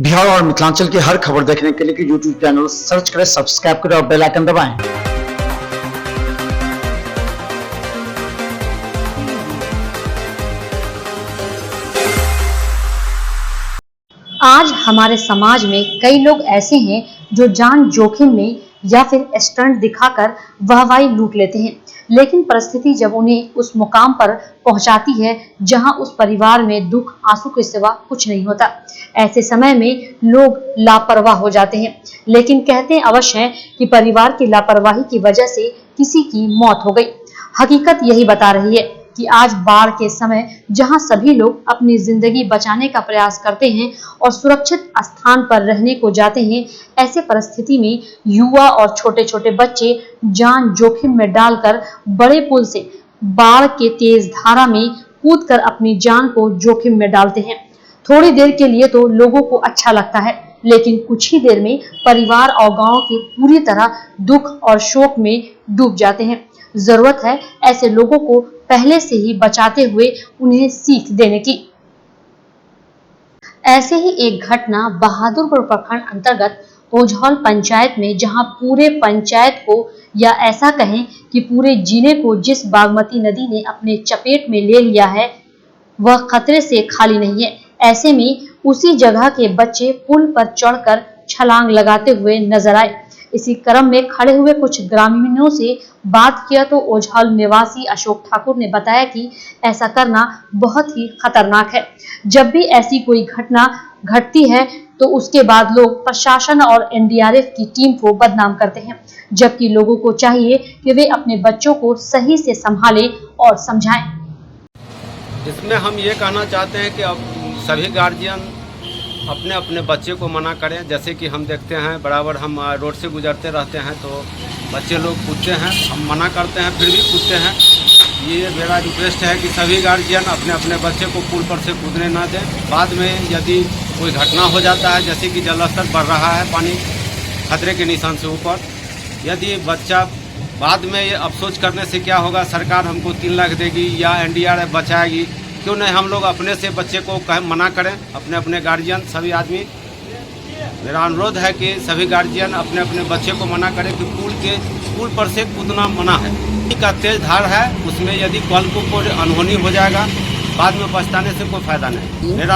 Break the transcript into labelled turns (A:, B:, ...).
A: बिहार और मिथिलांचल की हर खबर देखने के लिए यूट्यूब चैनल सर्च करें, सब्सक्राइब करें और बेल आइकन दबाएं।
B: आज हमारे समाज में कई लोग ऐसे हैं जो जान जोखिम में या फिर स्टंट दिखाकर वाहवाही लूट लेते हैं, लेकिन परिस्थिति जब उन्हें उस मुकाम पर पहुंचाती है जहां उस परिवार में दुख आंसू के सिवा कुछ नहीं होता। ऐसे समय में लोग लापरवाह हो जाते हैं, लेकिन कहते अवश्य हैं कि परिवार की लापरवाही की वजह से किसी की मौत हो गई। हकीकत यही बता रही है कि आज बाढ़ के समय जहां सभी लोग अपनी जिंदगी बचाने का प्रयास करते हैं और सुरक्षित स्थान पर रहने को जाते हैं, ऐसे परिस्थिति में युवा और छोटे छोटे बच्चे जान जोखिम में डालकर बड़े पुल से बाढ़ के तेज धारा में कूदकर अपनी जान को जोखिम में डालते हैं। थोड़ी देर के लिए तो लोगों को अच्छा लगता है, लेकिन कुछ ही देर में परिवार और गांव के पूरी तरह दुख और शोक में डूब जाते हैं। जरूरत है ऐसे लोगों को पहले से ही बचाते हुए उन्हें सीख देने की। ऐसे ही एक घटना बहादुरपुर प्रखंड अंतर्गत ओझौल पंचायत में, जहां पूरे पंचायत को या ऐसा कहें कि पूरे जिले को जिस बागमती नदी ने अपने चपेट में ले लिया है वह खतरे से खाली नहीं है। ऐसे में उसी जगह के बच्चे पुल पर चढ़कर छलांग लगाते हुए नजर आए। इसी क्रम में खड़े हुए कुछ ग्रामीणों से बात किया तो ओझौल निवासी अशोक ठाकुर ने बताया कि ऐसा करना बहुत ही खतरनाक है। जब भी ऐसी कोई घटना घटती है तो उसके बाद लोग प्रशासन और एनडीआरएफ की टीम को बदनाम करते हैं, जबकि लोगों को चाहिए कि वे अपने बच्चों को सही से संभालें और समझाएं।
C: इसमें हम ये कहना चाहते हैं कि अब सभी गार्जियन अपने अपने बच्चे को मना करें। जैसे कि हम देखते हैं बराबर हम रोड से गुजरते रहते हैं तो बच्चे लोग कूदते हैं, हम मना करते हैं फिर भी कूदते हैं। ये मेरा रिक्वेस्ट है कि सभी गार्जियन अपने अपने बच्चे को पुल पर से कूदने ना दें। बाद में यदि कोई घटना हो जाता है, जैसे कि जलस्तर बढ़ रहा है, पानी खतरे के निशान से ऊपर, यदि बच्चा बाद में ये अफसोस करने से क्या होगा, सरकार हमको 3 लाख देगी या एनडीआरएफ बचाएगी, क्यों नहीं हम लोग अपने से बच्चे को मना करें। अपने अपने गार्जियन सभी आदमी, मेरा अनुरोध है कि सभी गार्जियन अपने अपने बच्चे को मना करें कि पुल पर से कूदना मना है। का तेज धार है, उसमें यदि कल को कोई अनहोनी हो जाएगा बाद में पछताने से कोई फायदा नहीं। मेरा